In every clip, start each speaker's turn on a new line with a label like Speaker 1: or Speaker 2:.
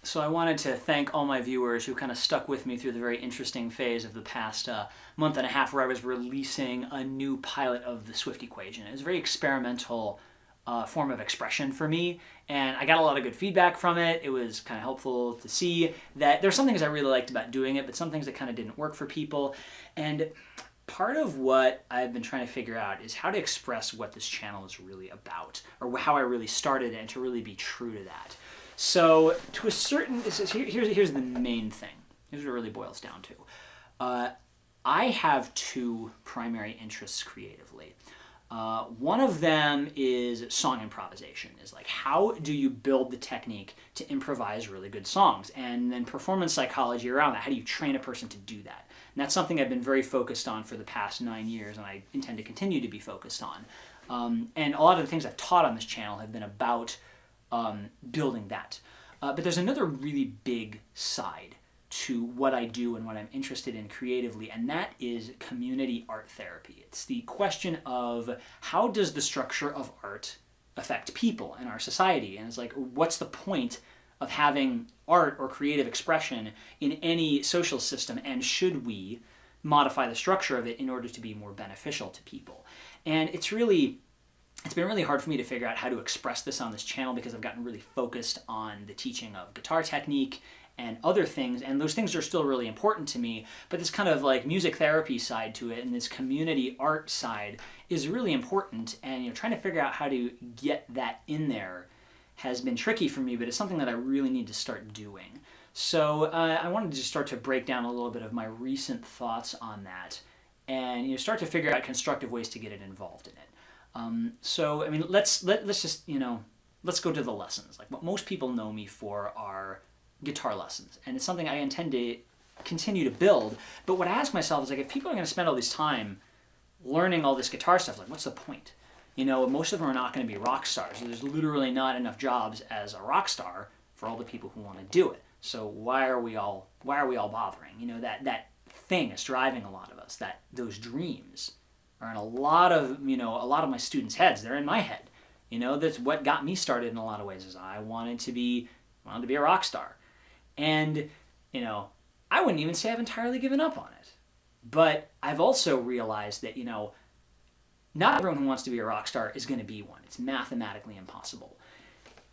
Speaker 1: So I wanted to thank all my viewers who kind of stuck with me through the very interesting phase of the past month and a half where I was releasing a new pilot of the Swift equation. It was a very experimental form of expression for me, and I got a lot of good feedback from it. It was kind of helpful to see that there's some things I really liked about doing it, but some things that kind of didn't work for people. And part of what I've been trying to figure out is how to express what this channel is really about, or how I really started it, and to really be true to that. So to a certain, here's the main thing. Here's what it really boils down to. I have two primary interests creatively. One of them is song improvisation. Is like, how do you build the technique to improvise really good songs? And then performance psychology around that. How do you train a person to do that? And that's something I've been very focused on for the past 9 years, and I intend to continue to be focused on. And a lot of the things I've taught on this channel have been about building that. But there's another really big side to what I do and what I'm interested in creatively, and that is community art therapy. It's the question of how does the structure of art affect people in our society? And it's like, what's the point of having art or creative expression in any social system, and should we modify the structure of it in order to be more beneficial to people? And it's been really hard for me to figure out how to express this on this channel because I've gotten really focused on the teaching of guitar technique and other things, and those things are still really important to me, but this kind of like music therapy side to it and this community art side is really important, and trying to figure out how to get that in there has been tricky for me, but it's something that I really need to start doing. So I wanted to just start to break down a little bit of my recent thoughts on that and start to figure out constructive ways to get it involved in it. So I mean, let's just let's go to the lessons. Like, what most people know me for are guitar lessons, and it's something I intend to continue to build. But what I ask myself is, like, if people are going to spend all this time learning all this guitar stuff, like, what's the point? Most of them are not going to be rock stars. There's literally not enough jobs as a rock star for all the people who want to do it. So why are we all bothering? That thing is driving a lot of us. Those dreams are in a lot of my students' heads. They're in my head. That's what got me started in a lot of ways. Is I wanted to be a rock star, and I wouldn't even say I've entirely given up on it. But I've also realized that not everyone who wants to be a rock star is going to be one. It's mathematically impossible,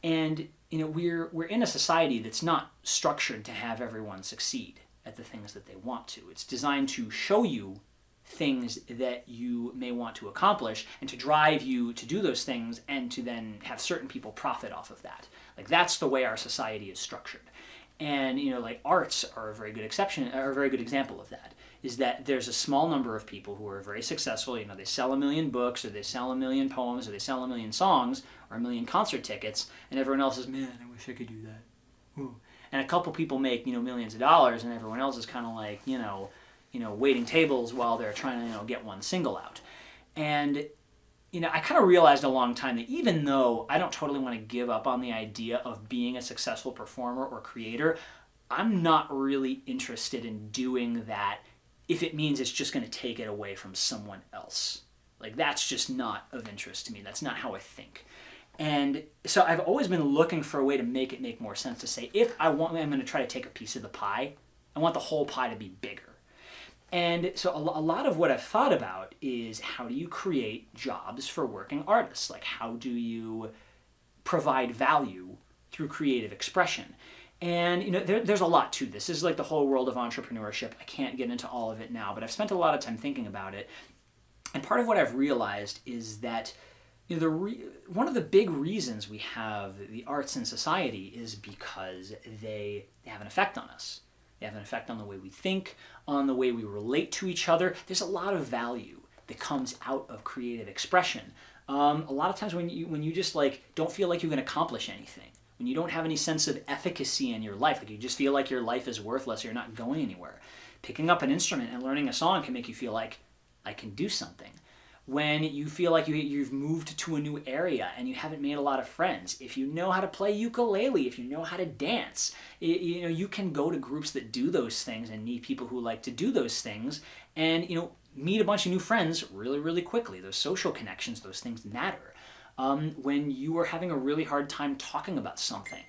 Speaker 1: and we're in a society that's not structured to have everyone succeed at the things that they want to. It's designed to show you things that you may want to accomplish and to drive you to do those things, and to then have certain people profit off of that. Like, that's the way our society is structured. And like, arts are a very good example of that. Is that there's a small number of people who are very successful. They sell 1 million books, or they sell 1 million poems, or they sell 1 million songs, or 1 million concert tickets, and everyone else is, man, I wish I could do that. Ooh. And a couple people make millions of dollars, and everyone else is kind of like waiting tables while they're trying to get one single out. And I kind of realized a long time that even though I don't totally want to give up on the idea of being a successful performer or creator, I'm not really interested in doing that if it means it's just going to take it away from someone else. Like, that's just not of interest to me. That's not how I think. And so I've always been looking for a way to make it make more sense, to say, if I'm going to try to take a piece of the pie, I want the whole pie to be bigger. And so a lot of what I've thought about is, how do you create jobs for working artists? Like, how do you provide value through creative expression? And there's a lot to this. This is like the whole world of entrepreneurship. I can't get into all of it now, but I've spent a lot of time thinking about it. And part of what I've realized is that one of the big reasons we have the arts in society is because they have an effect on us. They have an effect on the way we think, on the way we relate to each other. There's a lot of value that comes out of creative expression. A lot of times when you just don't feel like you can accomplish anything, when you don't have any sense of efficacy in your life, like you just feel like your life is worthless, or you're not going anywhere, picking up an instrument and learning a song can make you feel like, I can do something. When you feel like you've moved to a new area and you haven't made a lot of friends, if you know how to play ukulele, if you know how to dance, you can go to groups that do those things and meet people who like to do those things, and meet a bunch of new friends really, really quickly. Those social connections, those things matter. When you are having a really hard time talking about something,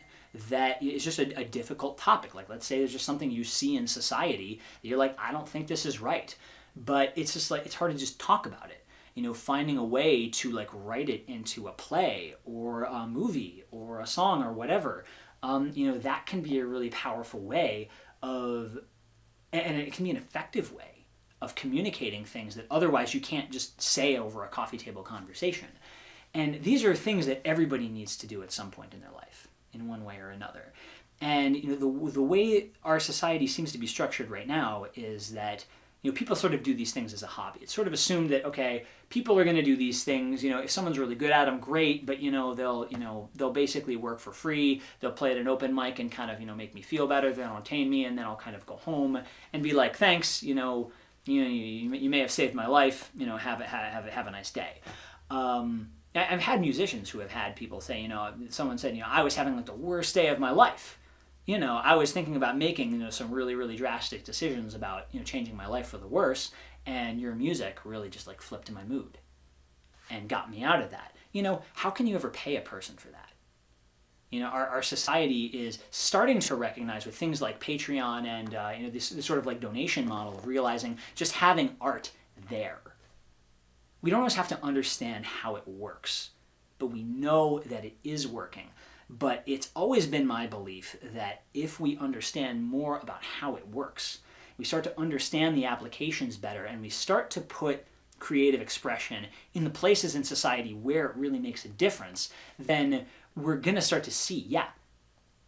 Speaker 1: that is just a difficult topic. Like, let's say there's just something you see in society that you're like, I don't think this is right. But it's just like, it's hard to just talk about it. Finding a way to like write it into a play or a movie or a song or whatever, that can be a really powerful way of, and it can be an effective way of communicating things that otherwise you can't just say over a coffee table conversation. And these are things that everybody needs to do at some point in their life, in one way or another. And the way our society seems to be structured right now is that people sort of do these things as a hobby. It's sort of assumed that, okay, people are going to do these things. If someone's really good at them, great. But they'll basically work for free. They'll play at an open mic and kind of make me feel better. They'll entertain me, and then I'll kind of go home and be like, thanks. You may have saved my life. Have a nice day. I've had musicians who have had people say, someone said, I was having like the worst day of my life. I was thinking about making, some really, really drastic decisions about, changing my life for the worse, and your music really just like flipped my mood and got me out of that. How can you ever pay a person for that? Our society is starting to recognize with things like Patreon and, this sort of like donation model of realizing just having art there. We don't always have to understand how it works, but we know that it is working. But it's always been my belief that if we understand more about how it works, we start to understand the applications better, and we start to put creative expression in the places in society where it really makes a difference, then we're going to start to see,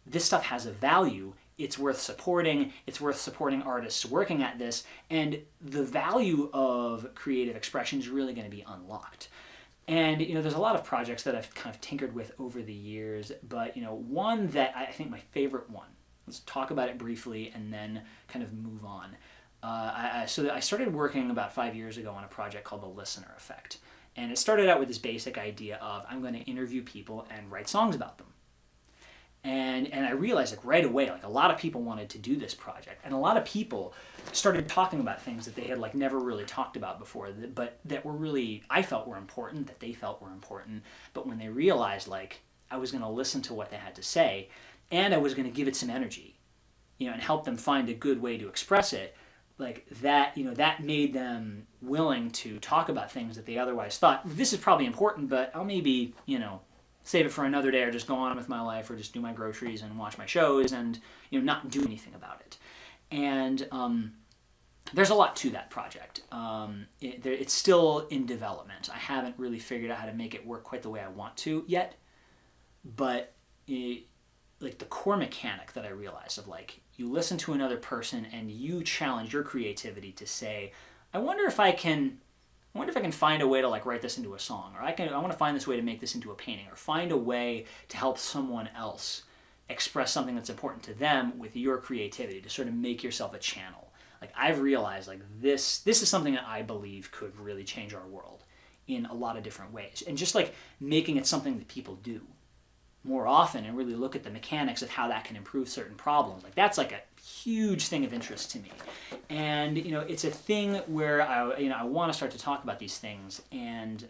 Speaker 1: this stuff has a value. It's worth supporting. It's worth supporting artists working at this. And the value of creative expression is really going to be unlocked. And, there's a lot of projects that I've kind of tinkered with over the years, but, one that I think my favorite one, let's talk about it briefly and then kind of move on. So I started working about 5 years ago on a project called The Listener Effect. And it started out with this basic idea of I'm going to interview people and write songs about them. And I realized like right away, like a lot of people wanted to do this project, and a lot of people started talking about things that they had like never really talked about before, but that were really, I felt were important, that they felt were important. But when they realized like I was going to listen to what they had to say, and I was going to give it some energy, and help them find a good way to express it, like that, that made them willing to talk about things that they otherwise thought, this is probably important, but I'll maybe, save it for another day, or just go on with my life, or just do my groceries and watch my shows and not do anything about it. And there's a lot to that project. It's still in development. I haven't really figured out how to make it work quite the way I want to yet. But like the core mechanic that I realized of like you listen to another person and you challenge your creativity to say, I wonder if I can find a way to like write this into a song, or I want to find this way to make this into a painting, or find a way to help someone else express something that's important to them with your creativity, to sort of make yourself a channel. Like I've realized like this is something that I believe could really change our world in a lot of different ways. And just like making it something that people do more often and really look at the mechanics of how that can improve certain problems. Like that's like a huge thing of interest to me. And, it's a thing where I want to start to talk about these things, and,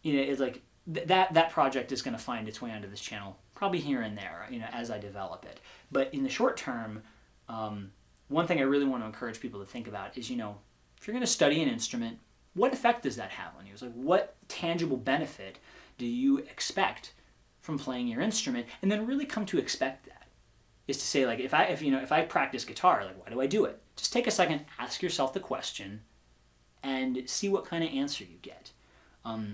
Speaker 1: it's like that project is going to find its way onto this channel probably here and there, as I develop it. But in the short term, one thing I really want to encourage people to think about is, if you're going to study an instrument, what effect does that have on you? It's like, what tangible benefit do you expect from playing your instrument? And then really come to expect that. Is to say, like, if I practice guitar, like, why do I do it? Just take a second, ask yourself the question, and see what kind of answer you get.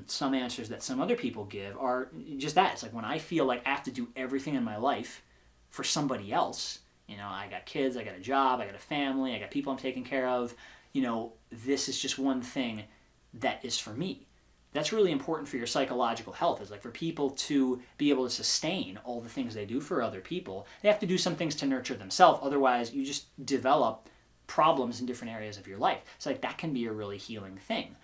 Speaker 1: Some answers that some other people give are just that. It's like when I feel like I have to do everything in my life for somebody else. I got kids, I got a job, I got a family, I got people I'm taking care of. This is just one thing that is for me. That's really important for your psychological health. It's like for people to be able to sustain all the things they do for other people, they have to do some things to nurture themselves. Otherwise, you just develop problems in different areas of your life. So like that can be a really healing thing.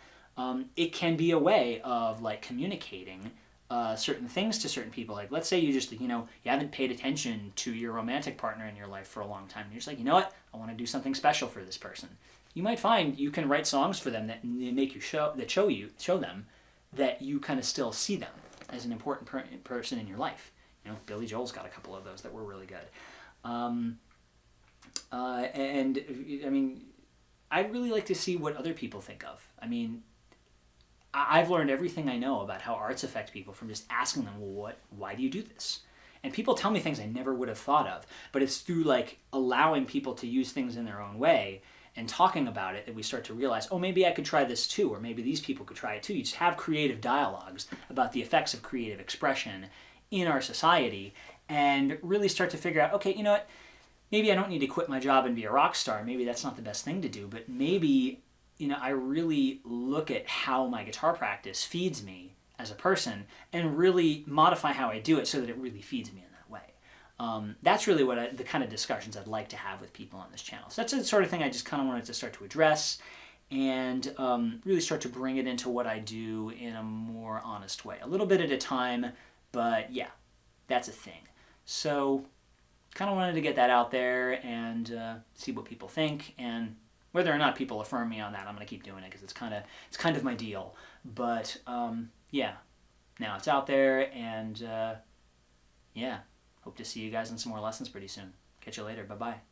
Speaker 1: It can be a way of like communicating certain things to certain people. Like let's say you just, you haven't paid attention to your romantic partner in your life for a long time. And you're just like, what? I want to do something special for this person. You might find you can write songs for them that make you show them that you kind of still see them as an important person in your life. Billy Joel's got a couple of those that were really good. And I mean, I'd really like to see what other people think of. I mean, I've learned everything I know about how arts affect people from just asking them, well, why do you do this? And people tell me things I never would have thought of, but it's through like allowing people to use things in their own way and talking about it that we start to realize, oh, maybe I could try this too, or maybe these people could try it too. You just have creative dialogues about the effects of creative expression in our society and really start to figure out, okay, you know what, maybe I don't need to quit my job and be a rock star. Maybe that's not the best thing to do, but maybe, I really look at how my guitar practice feeds me as a person and really modify how I do it so that it really feeds me in that way. That's really the kind of discussions I'd like to have with people on this channel. So that's the sort of thing I just kind of wanted to start to address and really start to bring it into what I do in a more honest way. A little bit at a time, but yeah, that's a thing. So kind of wanted to get that out there and see what people think, and whether or not people affirm me on that, I'm going to keep doing it because it's kind of my deal. But yeah, now it's out there, and yeah, hope to see you guys in some more lessons pretty soon. Catch you later. Bye-bye.